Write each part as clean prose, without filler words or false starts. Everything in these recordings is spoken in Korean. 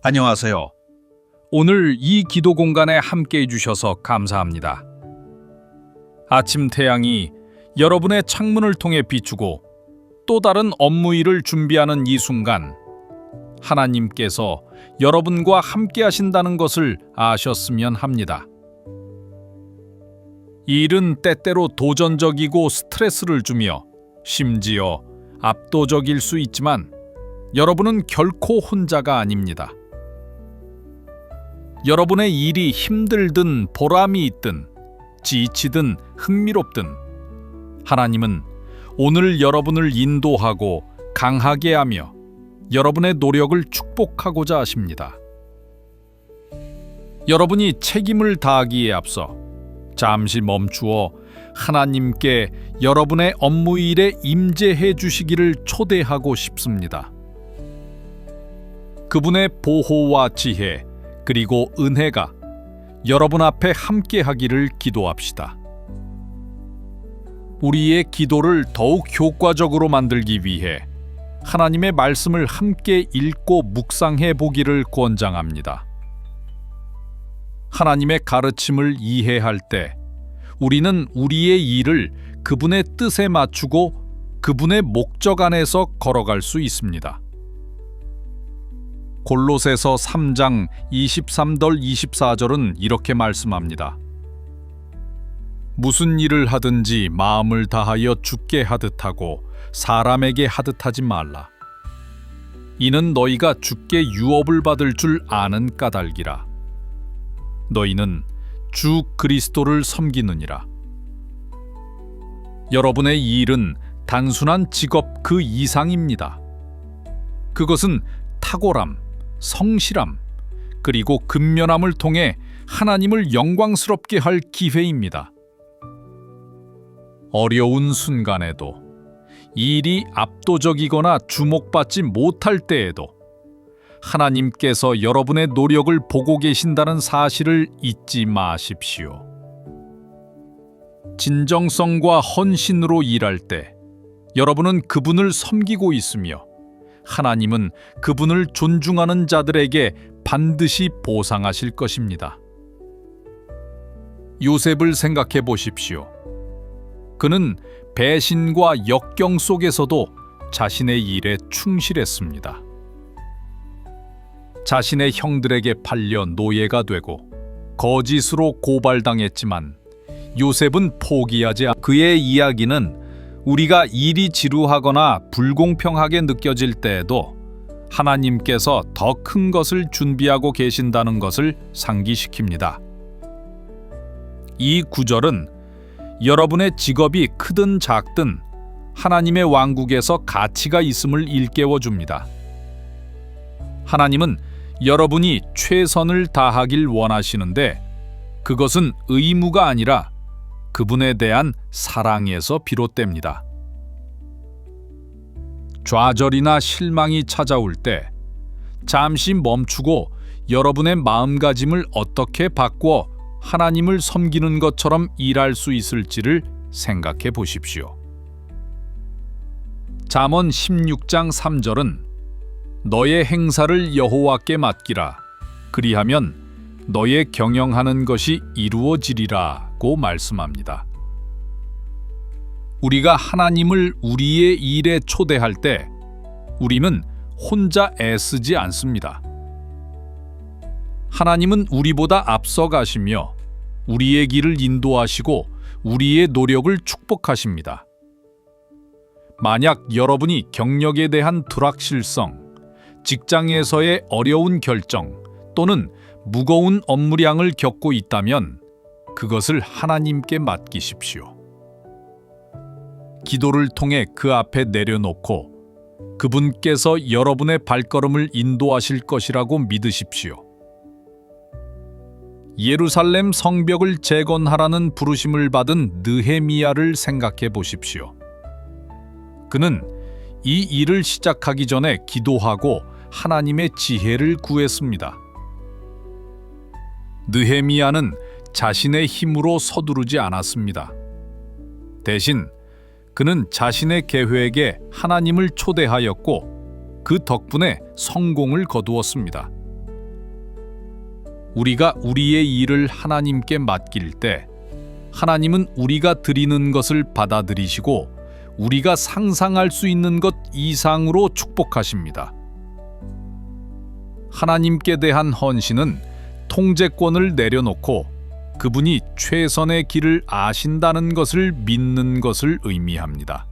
안녕하세요. 오늘 이 기도 공간에 함께 해주셔서 감사합니다. 아침 태양이 여러분의 창문을 통해 비추고 또 다른 업무 일을 준비하는 이 순간, 하나님께서 여러분과 함께 하신다는 것을 아셨으면 합니다. 이 일은 때때로 도전적이고 스트레스를 주며 심지어 압도적일 수 있지만 여러분은 결코 혼자가 아닙니다. 여러분의 일이 힘들든 보람이 있든 지치든 흥미롭든 하나님은 오늘 여러분을 인도하고 강하게 하며 여러분의 노력을 축복하고자 하십니다. 여러분이 책임을 다하기에 앞서 잠시 멈추어 하나님께 여러분의 업무 일에 임재해 주시기를 초대하고 싶습니다. 그분의 보호와 지혜 그리고 은혜가 여러분 앞에 함께 하기를 기도합시다. 우리의 기도를 더욱 효과적으로 만들기 위해 하나님의 말씀을 함께 읽고 묵상해 보기를 권장합니다. 하나님의 가르침을 이해할 때 우리는 우리의 일을 그분의 뜻에 맞추고 그분의 목적 안에서 걸어갈 수 있습니다. 골로새서 3장 23절 24절은 이렇게 말씀합니다. 무슨 일을 하든지 마음을 다하여 주께 하듯 하고 사람에게 하듯 하지 말라. 이는 너희가 주께 유업을 받을 줄 아는 까닭이라. 너희는 주 그리스도를 섬기느니라. 여러분의 일은 단순한 직업 그 이상입니다. 그것은 탁월함, 성실함, 그리고 근면함을 통해 하나님을 영광스럽게 할 기회입니다. 어려운 순간에도, 일이 압도적이거나 주목받지 못할 때에도 하나님께서 여러분의 노력을 보고 계신다는 사실을 잊지 마십시오. 진정성과 헌신으로 일할 때 여러분은 그분을 섬기고 있으며 하나님은 그분을 존중하는 자들에게 반드시 보상하실 것입니다. 요셉을 생각해 보십시오. 그는 배신과 역경 속에서도 자신의 일에 충실했습니다. 자신의 형들에게 팔려 노예가 되고 거짓으로 고발당했지만 요셉은 포기하지 않고 그의 이야기는 우리가 일이 지루하거나 불공평하게 느껴질 때에도 하나님께서 더 큰 것을 준비하고 계신다는 것을 상기시킵니다. 이 구절은 여러분의 직업이 크든 작든 하나님의 왕국에서 가치가 있음을 일깨워 줍니다. 하나님은 여러분이 최선을 다하길 원하시는데 그것은 의무가 아니라 그분에 대한 사랑에서 비롯됩니다. 좌절이나 실망이 찾아올 때 잠시 멈추고 여러분의 마음가짐을 어떻게 바꿔 하나님을 섬기는 것처럼 일할 수 있을지를 생각해 보십시오. 잠언 16장 3절은 너의 행사를 여호와께 맡기라. 그리하면 너의 경영하는 것이 이루어지리라고 말씀합니다. 우리가 하나님을 우리의 일에 초대할 때 우리는 혼자 애쓰지 않습니다. 하나님은 우리보다 앞서가시며 우리의 길을 인도하시고 우리의 노력을 축복하십니다. 만약 여러분이 경력에 대한 불확실성, 직장에서의 어려운 결정 또는 무거운 업무량을 겪고 있다면 그것을 하나님께 맡기십시오. 기도를 통해 그 앞에 내려놓고 그분께서 여러분의 발걸음을 인도하실 것이라고 믿으십시오. 예루살렘 성벽을 재건하라는 부르심을 받은 느헤미야를 생각해 보십시오. 그는 이 일을 시작하기 전에 기도하고 하나님의 지혜를 구했습니다. 느헤미야는 자신의 힘으로 서두르지 않았습니다. 대신 그는 자신의 계획에 하나님을 초대하였고 그 덕분에 성공을 거두었습니다. 우리가 우리의 일을 하나님께 맡길 때 하나님은 우리가 드리는 것을 받아들이시고 우리가 상상할 수 있는 것 이상으로 축복하십니다. 하나님께 대한 헌신은 통제권을 내려놓고 그분이 최선의 길을 아신다는 것을 믿는 것을 의미합니다.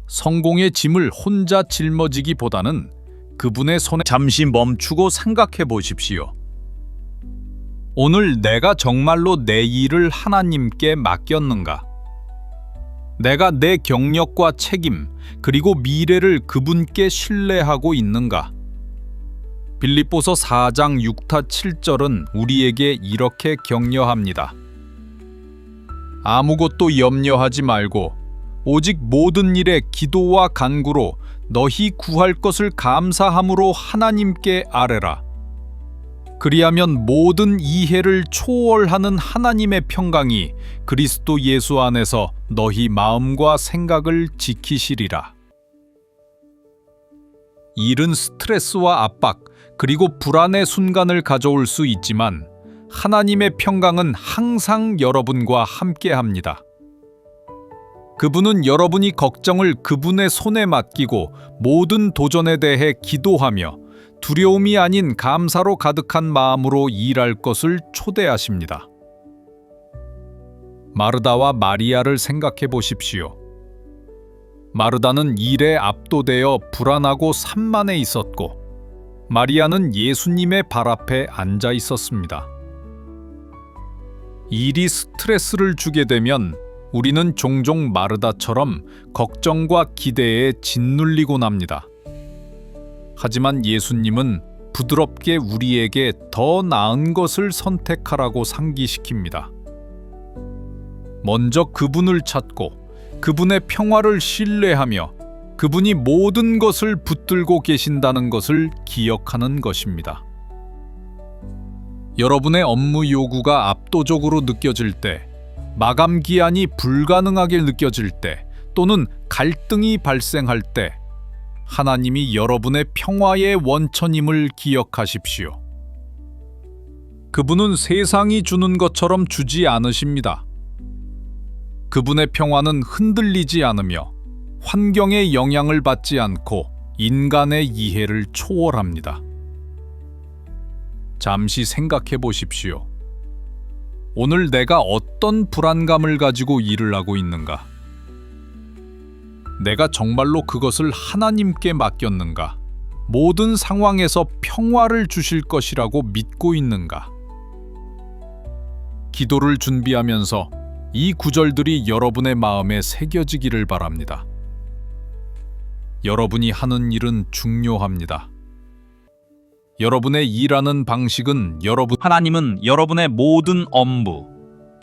성공의 짐을 혼자 짊어지기보다는 그분의 손에 잠시 멈추고 생각해 보십시오. 오늘 내가 정말로 내 일을 하나님께 맡겼는가? 내가 내 경력과 책임, 그리고 미래를 그분께 신뢰하고 있는가? 빌립보서 4장 6타 7절은 우리에게 이렇게 격려합니다. 아무것도 염려하지 말고 오직 모든 일에 기도와 간구로 너희 구할 것을 감사함으로 하나님께 아뢰라. 그리하면 모든 이해를 초월하는 하나님의 평강이 그리스도 예수 안에서 너희 마음과 생각을 지키시리라. 일은 스트레스와 압박, 그리고 불안의 순간을 가져올 수 있지만 하나님의 평강은 항상 여러분과 함께합니다. 그분은 여러분이 걱정을 그분의 손에 맡기고 모든 도전에 대해 기도하며 두려움이 아닌 감사로 가득한 마음으로 일할 것을 초대하십니다. 마르다와 마리아를 생각해 보십시오. 마르다는 일에 압도되어 불안하고 산만해 있었고 마리아는 예수님의 발 앞에 앉아 있었습니다. 일이 스트레스를 주게 되면 우리는 종종 마르다처럼 걱정과 기대에 짓눌리곤 합니다. 하지만 예수님은 부드럽게 우리에게 더 나은 것을 선택하라고 상기시킵니다. 먼저 그분을 찾고 그분의 평화를 신뢰하며 그분이 모든 것을 붙들고 계신다는 것을 기억하는 것입니다. 여러분의 업무 요구가 압도적으로 느껴질 때, 마감 기한이 불가능하게 느껴질 때, 또는 갈등이 발생할 때, 하나님이 여러분의 평화의 원천임을 기억하십시오. 그분은 세상이 주는 것처럼 주지 않으십니다. 그분의 평화는 흔들리지 않으며 환경의 영향을 받지 않고 인간의 이해를 초월합니다. 잠시 생각해 보십시오. 오늘 내가 어떤 불안감을 가지고 일을 하고 있는가? 내가 정말로 그것을 하나님께 맡겼는가? 모든 상황에서 평화를 주실 것이라고 믿고 있는가? 기도를 준비하면서 이 구절들이 여러분의 마음에 새겨지기를 바랍니다. 여러분이 하는 일은 중요합니다. 여러분의 일하는 방식은 하나님은 여러분의 모든 업무,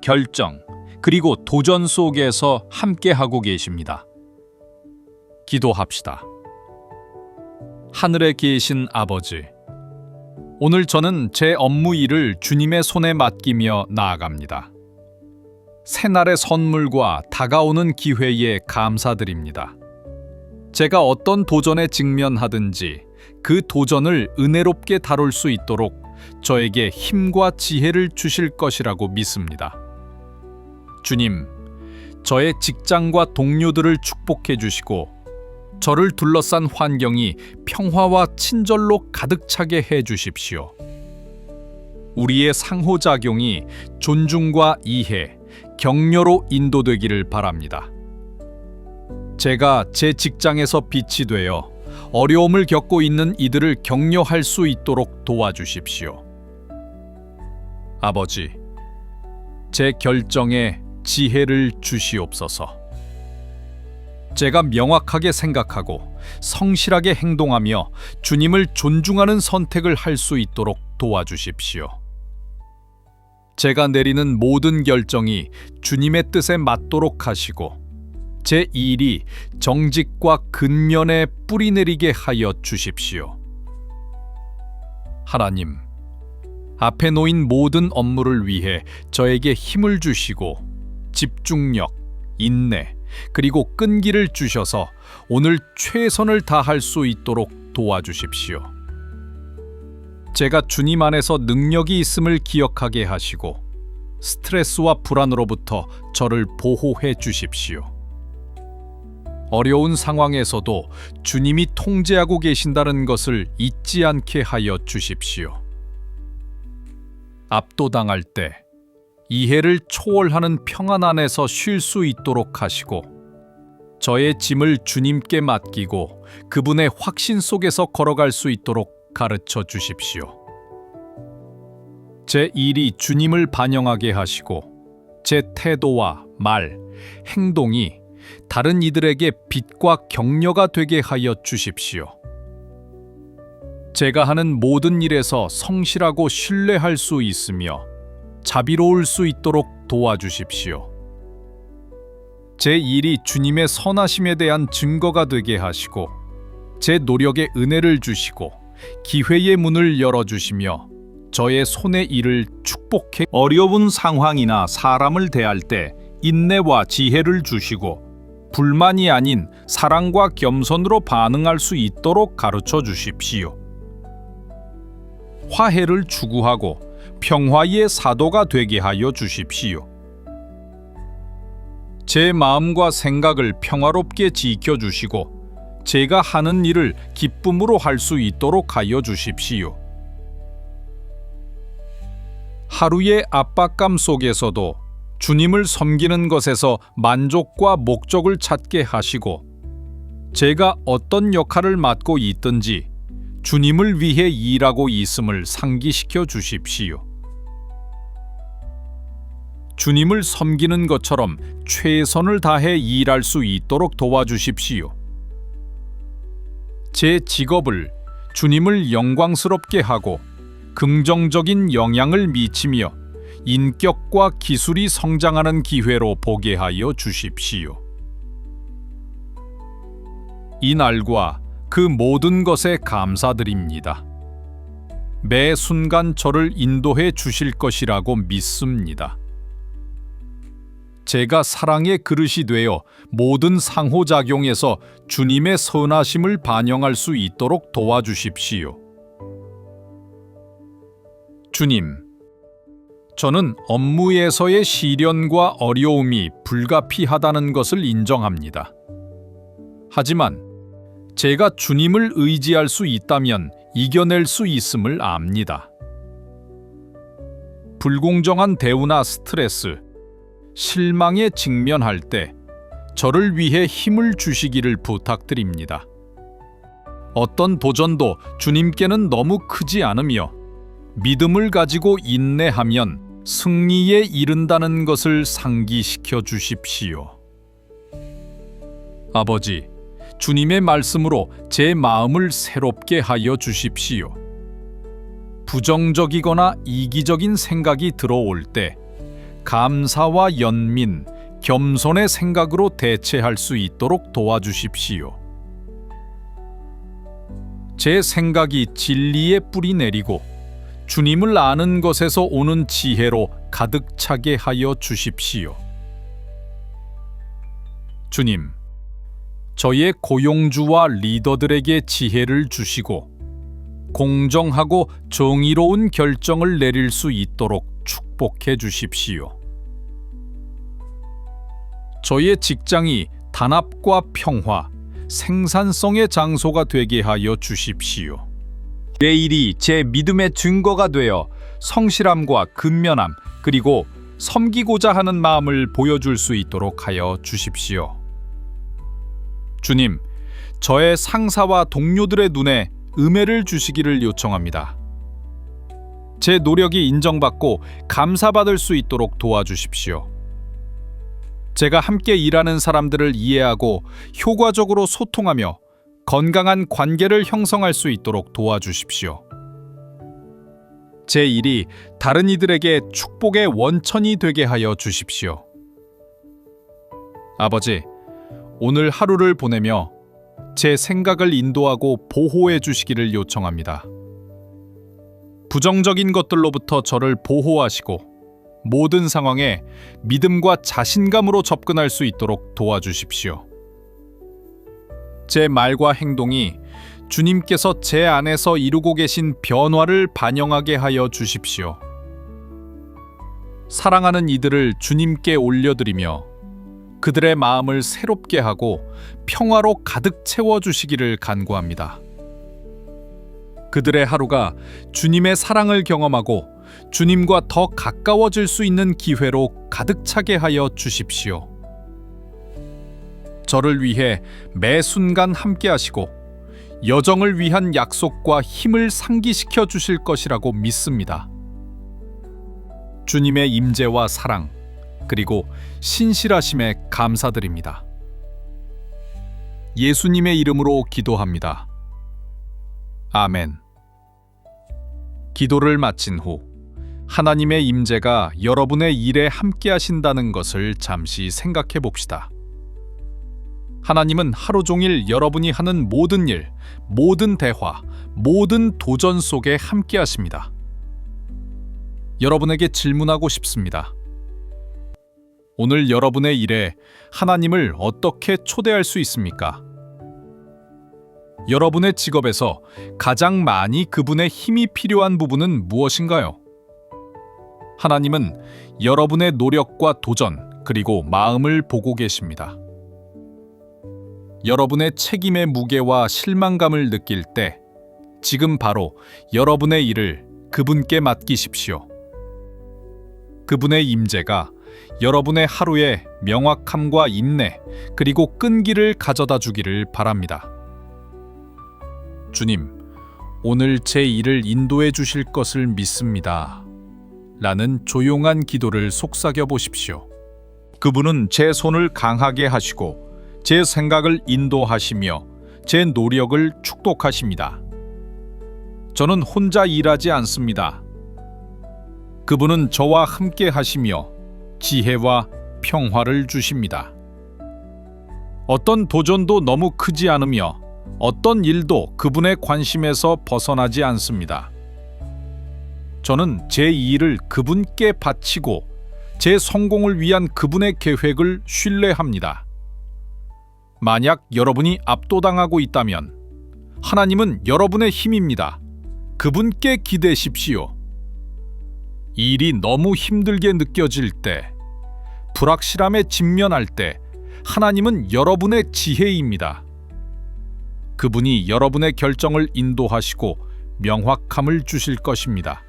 결정, 그리고 도전 속에서 함께하고 계십니다. 기도합시다. 하늘에 계신 아버지, 오늘 저는 제 업무 일을 주님의 손에 맡기며 나아갑니다. 새날의 선물과 다가오는 기회에 감사드립니다. 제가 어떤 도전에 직면하든지 그 도전을 은혜롭게 다룰 수 있도록 저에게 힘과 지혜를 주실 것이라고 믿습니다. 주님, 저의 직장과 동료들을 축복해 주시고 저를 둘러싼 환경이 평화와 친절로 가득 차게 해 주십시오. 우리의 상호작용이 존중과 이해, 격려로 인도되기를 바랍니다. 제가 제 직장에서 빛이 되어 어려움을 겪고 있는 이들을 격려할 수 있도록 도와주십시오. 아버지, 제 결정에 지혜를 주시옵소서. 제가 명확하게 생각하고 성실하게 행동하며 주님을 존중하는 선택을 할 수 있도록 도와주십시오. 제가 내리는 모든 결정이 주님의 뜻에 맞도록 하시고 제 일이 정직과 근면에 뿌리내리게 하여 주십시오. 하나님, 앞에 놓인 모든 업무를 위해 저에게 힘을 주시고 집중력, 인내, 그리고 끈기를 주셔서 오늘 최선을 다할 수 있도록 도와주십시오. 제가 주님 안에서 능력이 있음을 기억하게 하시고 스트레스와 불안으로부터 저를 보호해 주십시오. 어려운 상황에서도 주님이 통제하고 계신다는 것을 잊지 않게 하여 주십시오. 압도당할 때 이해를 초월하는 평안 안에서 쉴 수 있도록 하시고 저의 짐을 주님께 맡기고 그분의 확신 속에서 걸어갈 수 있도록 가르쳐 주십시오. 제 일이 주님을 반영하게 하시고 제 태도와 말, 행동이 다른 이들에게 빛과 격려가 되게 하여 주십시오. 제가 하는 모든 일에서 성실하고 신뢰할 수 있으며 자비로울 수 있도록 도와주십시오. 제 일이 주님의 선하심에 대한 증거가 되게 하시고 제 노력에 은혜를 주시고 기회의 문을 열어주시며 저의 손의 일을 축복해 어려운 상황이나 사람을 대할 때 인내와 지혜를 주시고 불만이 아닌 사랑과 겸손으로 반응할 수 있도록 가르쳐 주십시오. 화해를 추구하고 평화의 사도가 되게 하여 주십시오. 제 마음과 생각을 평화롭게 지켜주시고 제가 하는 일을 기쁨으로 할 수 있도록 하여 주십시오. 하루의 압박감 속에서도 주님을 섬기는 것에서 만족과 목적을 찾게 하시고 제가 어떤 역할을 맡고 있든지 주님을 위해 일하고 있음을 상기시켜 주십시오. 주님을 섬기는 것처럼 최선을 다해 일할 수 있도록 도와주십시오. 제 직업을 주님을 영광스럽게 하고 긍정적인 영향을 미치며 인격과 기술이 성장하는 기회로 보게 하여 주십시오. 이 날과 그 모든 것에 감사드립니다. 매 순간 저를 인도해 주실 것이라고 믿습니다. 제가 사랑의 그릇이 되어 모든 상호작용에서 주님의 선하심을 반영할 수 있도록 도와주십시오. 주님, 저는 업무에서의 시련과 어려움이 불가피하다는 것을 인정합니다. 하지만 제가 주님을 의지할 수 있다면 이겨낼 수 있음을 압니다. 불공정한 대우나 스트레스, 실망에 직면할 때 저를 위해 힘을 주시기를 부탁드립니다. 어떤 도전도 주님께는 너무 크지 않으며 믿음을 가지고 인내하면 승리에 이른다는 것을 상기시켜 주십시오. 아버지, 주님의 말씀으로 제 마음을 새롭게 하여 주십시오. 부정적이거나 이기적인 생각이 들어올 때 감사와 연민, 겸손의 생각으로 대체할 수 있도록 도와주십시오. 제 생각이 진리의 뿌리 내리고 주님을 아는 것에서 오는 지혜로 가득 차게 하여 주십시오. 주님, 저의 고용주와 리더들에게 지혜를 주시고 공정하고 정의로운 결정을 내릴 수 있도록 축복해 주십시오. 저의 직장이 단합과 평화, 생산성의 장소가 되게 하여 주십시오. 내 일이 제 믿음의 증거가 되어 성실함과 근면함 그리고 섬기고자 하는 마음을 보여줄 수 있도록 하여 주십시오. 주님, 저의 상사와 동료들의 눈에 은혜를 주시기를 요청합니다. 제 노력이 인정받고 감사받을 수 있도록 도와주십시오. 제가 함께 일하는 사람들을 이해하고 효과적으로 소통하며 건강한 관계를 형성할 수 있도록 도와주십시오. 제 일이 다른 이들에게 축복의 원천이 되게 하여 주십시오. 아버지, 오늘 하루를 보내며 제 생각을 인도하고 보호해 주시기를 요청합니다. 부정적인 것들로부터 저를 보호하시고 모든 상황에 믿음과 자신감으로 접근할 수 있도록 도와주십시오. 제 말과 행동이 주님께서 제 안에서 이루고 계신 변화를 반영하게 하여 주십시오. 사랑하는 이들을 주님께 올려드리며 그들의 마음을 새롭게 하고 평화로 가득 채워주시기를 간구합니다. 그들의 하루가 주님의 사랑을 경험하고 주님과 더 가까워질 수 있는 기회로 가득 차게 하여 주십시오. 저를 위해 매 순간 함께 하시고 여정을 위한 약속과 힘을 상기시켜 주실 것이라고 믿습니다. 주님의 임재와 사랑, 그리고 신실하심에 감사드립니다. 예수님의 이름으로 기도합니다. 아멘. 기도를 마친 후 하나님의 임재가 여러분의 일에 함께 하신다는 것을 잠시 생각해 봅시다. 하나님은 하루 종일 여러분이 하는 모든 일, 모든 대화, 모든 도전 속에 함께 하십니다. 여러분에게 질문하고 싶습니다. 오늘 여러분의 일에 하나님을 어떻게 초대할 수 있습니까? 여러분의 직업에서 가장 많이 그분의 힘이 필요한 부분은 무엇인가요? 하나님은 여러분의 노력과 도전, 그리고 마음을 보고 계십니다. 여러분의 책임의 무게와 실망감을 느낄 때 지금 바로 여러분의 일을 그분께 맡기십시오. 그분의 임재가 여러분의 하루에 명확함과 인내, 그리고 끈기를 가져다 주기를 바랍니다. 주님, 오늘 제 일을 인도해 주실 것을 믿습니다. 라는 조용한 기도를 속삭여 보십시오. 그분은 제 손을 강하게 하시고 제 생각을 인도하시며 제 노력을 축복하십니다. 저는 혼자 일하지 않습니다. 그분은 저와 함께 하시며 지혜와 평화를 주십니다. 어떤 도전도 너무 크지 않으며 어떤 일도 그분의 관심에서 벗어나지 않습니다. 저는 제 일을 그분께 바치고 제 성공을 위한 그분의 계획을 신뢰합니다. 만약 여러분이 압도당하고 있다면 하나님은 여러분의 힘입니다. 그분께 기대십시오. 일이 너무 힘들게 느껴질 때, 불확실함에 직면할 때 하나님은 여러분의 지혜입니다. 그분이 여러분의 결정을 인도하시고 명확함을 주실 것입니다.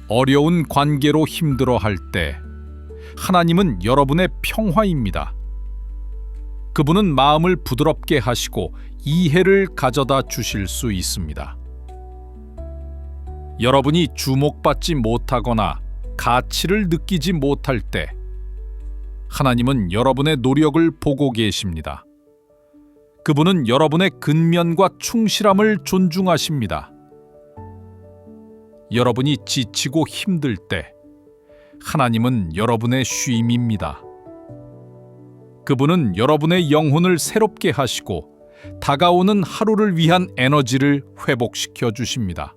어려운 관계로 힘들어할 때 하나님은 여러분의 평화입니다. 그분은 마음을 부드럽게 하시고 이해를 가져다 주실 수 있습니다. 여러분이 주목받지 못하거나 가치를 느끼지 못할 때 하나님은 여러분의 노력을 보고 계십니다. 그분은 여러분의 근면과 충실함을 존중하십니다. 여러분이 지치고 힘들 때 하나님은 여러분의 쉼입니다. 그분은 여러분의 영혼을 새롭게 하시고 다가오는 하루를 위한 에너지를 회복시켜 주십니다.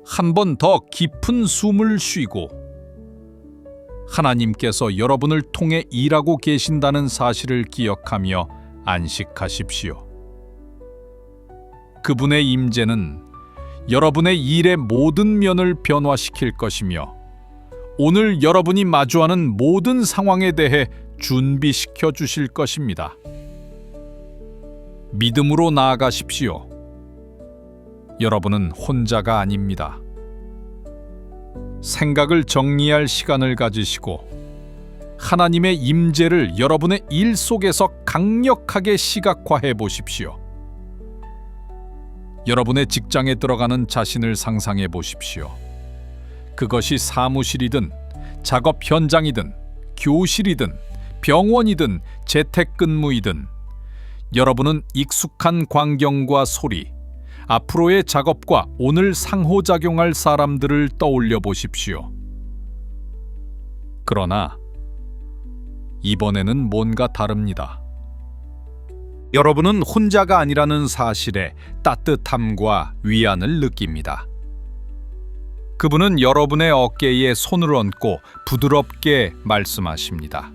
한 번 더 깊은 숨을 쉬고 하나님께서 여러분을 통해 일하고 계신다는 사실을 기억하며 안식하십시오. 그분의 임재는 여러분의 일의 모든 면을 변화시킬 것이며 오늘 여러분이 마주하는 모든 상황에 대해 준비시켜 주실 것입니다. 믿음으로 나아가십시오. 여러분은 혼자가 아닙니다. 생각을 정리할 시간을 가지시고 하나님의 임재를 여러분의 일 속에서 강력하게 시각화해 보십시오. 여러분의 직장에 들어가는 자신을 상상해 보십시오. 그것이 사무실이든 작업 현장이든 교실이든 병원이든 재택근무이든 여러분은 익숙한 광경과 소리, 앞으로의 작업과 오늘 상호작용할 사람들을 떠올려 보십시오. 그러나 이번에는 뭔가 다릅니다. 여러분은 혼자가 아니라는 사실에 따뜻함과 위안을 느낍니다. 그분은 여러분의 어깨에 손을 얹고 부드럽게 말씀하십니다.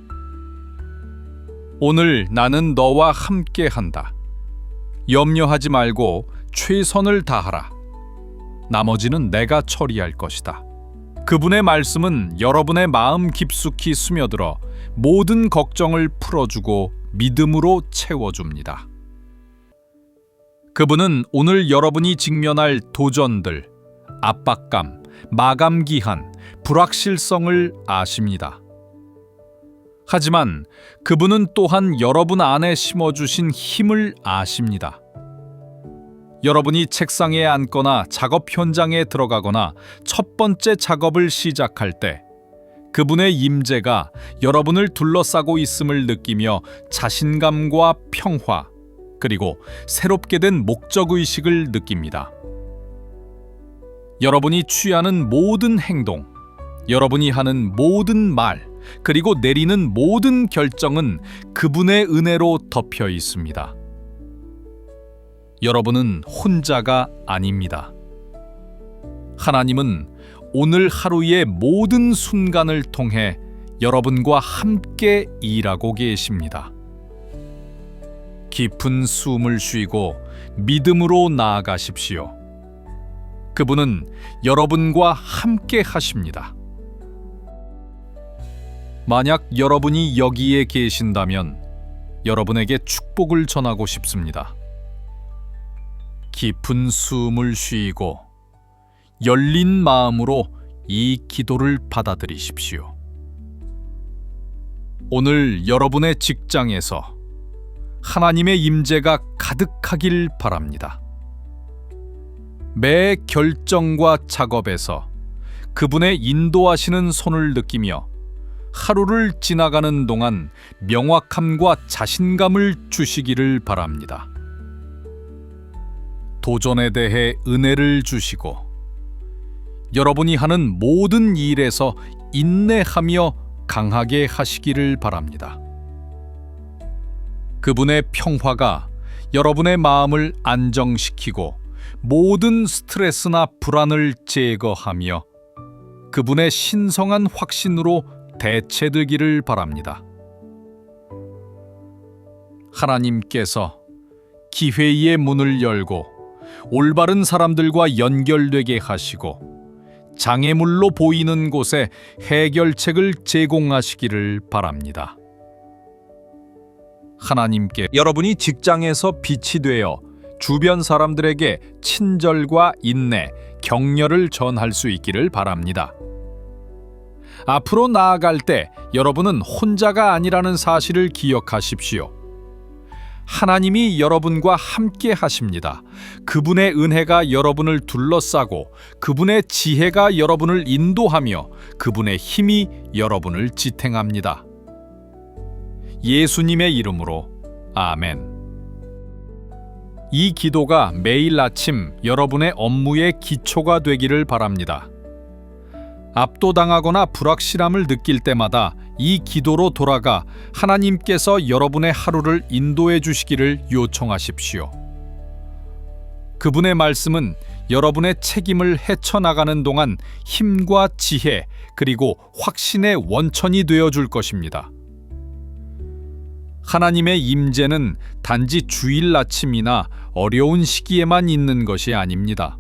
오늘 나는 너와 함께 한다. 염려하지 말고 최선을 다하라. 나머지는 내가 처리할 것이다. 그분의 말씀은 여러분의 마음 깊숙이 스며들어 모든 걱정을 풀어주고 믿음으로 채워줍니다. 그분은 오늘 여러분이 직면할 도전들, 압박감, 마감 기한, 불확실성을 아십니다. 하지만 그분은 또한 여러분 안에 심어주신 힘을 아십니다. 여러분이 책상에 앉거나 작업 현장에 들어가거나 첫 번째 작업을 시작할 때 그분의 임재가 여러분을 둘러싸고 있음을 느끼며 자신감과 평화, 그리고 새롭게 된 목적의식을 느낍니다. 여러분이 취하는 모든 행동, 여러분이 하는 모든 말, 그리고 내리는 모든 결정은 그분의 은혜로 덮여 있습니다. 여러분은 혼자가 아닙니다. 하나님은 오늘 하루의 모든 순간을 통해 여러분과 함께 일하고 계십니다. 깊은 숨을 쉬고 믿음으로 나아가십시오. 그분은 여러분과 함께 하십니다. 만약 여러분이 여기에 계신다면 여러분에게 축복을 전하고 싶습니다. 깊은 숨을 쉬고 열린 마음으로 이 기도를 받아들이십시오. 오늘 여러분의 직장에서 하나님의 임재가 가득하길 바랍니다. 매 결정과 작업에서 그분의 인도하시는 손을 느끼며 하루를 지나가는 동안 명확함과 자신감을 주시기를 바랍니다. 도전에 대해 은혜를 주시고 여러분이 하는 모든 일에서 인내하며 강하게 하시기를 바랍니다. 그분의 평화가 여러분의 마음을 안정시키고 모든 스트레스나 불안을 제거하며 그분의 신성한 확신으로 대체되기를 바랍니다. 하나님께서 기회의 문을 열고 올바른 사람들과 연결되게 하시고 장애물로 보이는 곳에 해결책을 제공하시기를 바랍니다. 하나님께 여러분이 직장에서 빛이 되어 주변 사람들에게 친절과 인내, 격려를 전할 수 있기를 바랍니다. 앞으로 나아갈 때 여러분은 혼자가 아니라는 사실을 기억하십시오. 하나님이 여러분과 함께 하십니다. 그분의 은혜가 여러분을 둘러싸고 그분의 지혜가 여러분을 인도하며 그분의 힘이 여러분을 지탱합니다. 예수님의 이름으로 아멘. 이 기도가 매일 아침 여러분의 업무의 기초가 되기를 바랍니다. 압도당하거나 불확실함을 느낄 때마다 이 기도로 돌아가 하나님께서 여러분의 하루를 인도해 주시기를 요청하십시오. 그분의 말씀은 여러분의 책임을 헤쳐나가는 동안 힘과 지혜 그리고 확신의 원천이 되어 줄 것입니다. 하나님의 임재는 단지 주일 아침이나 어려운 시기에만 있는 것이 아닙니다.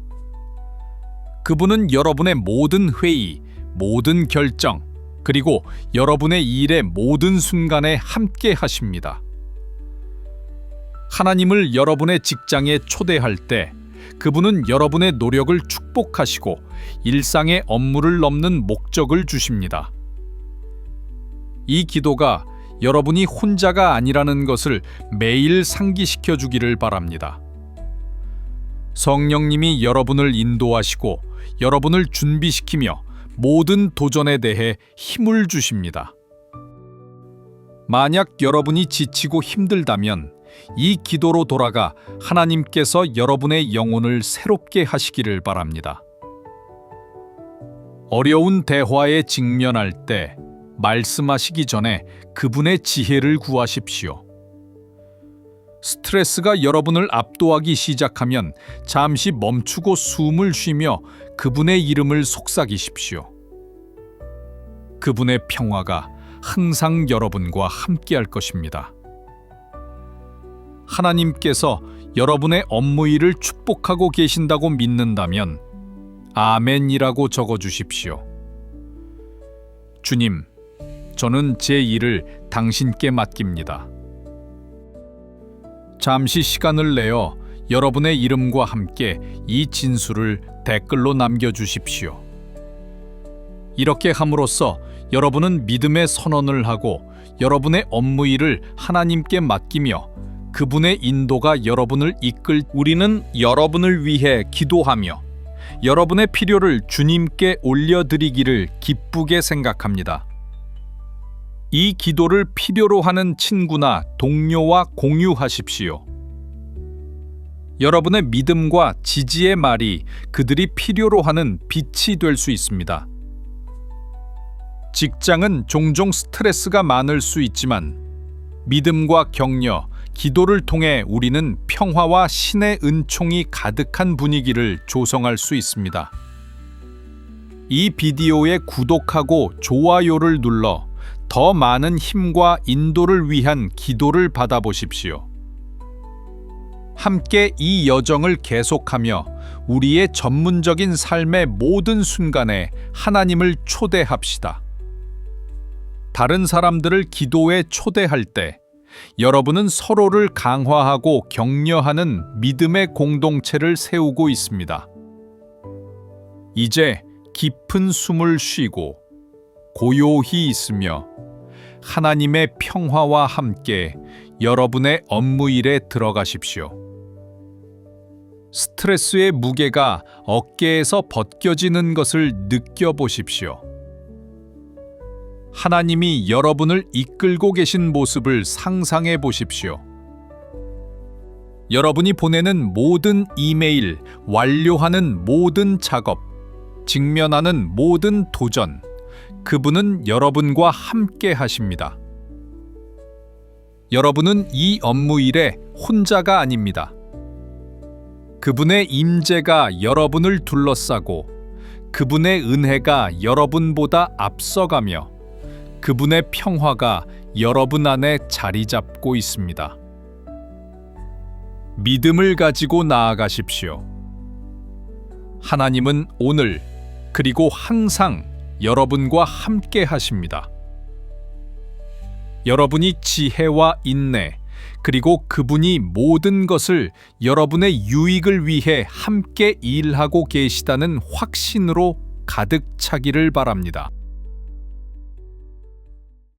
그분은 여러분의 모든 회의, 모든 결정, 그리고 여러분의 일의 모든 순간에 함께 하십니다. 하나님을 여러분의 직장에 초대할 때 그분은 여러분의 노력을 축복하시고 일상의 업무를 넘는 목적을 주십니다. 이 기도가 여러분이 혼자가 아니라는 것을 매일 상기시켜 주기를 바랍니다. 성령님이 여러분을 인도하시고 여러분을 준비시키며 모든 도전에 대해 힘을 주십니다. 만약 여러분이 지치고 힘들다면 이 기도로 돌아가 하나님께서 여러분의 영혼을 새롭게 하시기를 바랍니다. 어려운 대화에 직면할 때 말씀하시기 전에 그분의 지혜를 구하십시오. 스트레스가 여러분을 압도하기 시작하면 잠시 멈추고 숨을 쉬며 그분의 이름을 속삭이십시오. 그분의 평화가 항상 여러분과 함께할 것입니다. 하나님께서 여러분의 업무 일을 축복하고 계신다고 믿는다면 아멘이라고 적어 주십시오. 주님, 저는 제 일을 당신께 맡깁니다. 잠시 시간을 내어 여러분의 이름과 함께 이 진술을 댓글로 남겨주십시오. 이렇게 함으로써 여러분은 믿음의 선언을 하고 여러분의 업무 일을 하나님께 맡기며 그분의 인도가 여러분을 우리는 여러분을 위해 기도하며 여러분의 필요를 주님께 올려드리기를 기쁘게 생각합니다. 이 기도를 필요로 하는 친구나 동료와 공유하십시오. 여러분의 믿음과 지지의 말이 그들이 필요로 하는 빛이 될 수 있습니다. 직장은 종종 스트레스가 많을 수 있지만 믿음과 격려, 기도를 통해 우리는 평화와 신의 은총이 가득한 분위기를 조성할 수 있습니다. 이 비디오에 구독하고 좋아요를 눌러 더 많은 힘과 인도를 위한 기도를 받아보십시오. 함께 이 여정을 계속하며 우리의 전문적인 삶의 모든 순간에 하나님을 초대합시다. 다른 사람들을 기도에 초대할 때 여러분은 서로를 강화하고 격려하는 믿음의 공동체를 세우고 있습니다. 이제 깊은 숨을 쉬고 고요히 있으며 하나님의 평화와 함께 여러분의 업무 일에 들어가십시오. 스트레스의 무게가 어깨에서 벗겨지는 것을 느껴보십시오. 하나님이 여러분을 이끌고 계신 모습을 상상해 보십시오. 여러분이 보내는 모든 이메일, 완료하는 모든 작업, 직면하는 모든 도전, 그분은 여러분과 함께 하십니다. 여러분은 이 업무 일에 혼자가 아닙니다. 그분의 임재가 여러분을 둘러싸고 그분의 은혜가 여러분보다 앞서가며 그분의 평화가 여러분 안에 자리 잡고 있습니다. 믿음을 가지고 나아가십시오. 하나님은 오늘 그리고 항상 여러분과 함께 하십니다. 여러분이 지혜와 인내, 그리고 그분이 모든 것을 여러분의 유익을 위해 함께 일하고 계시다는 확신으로 가득 차기를 바랍니다.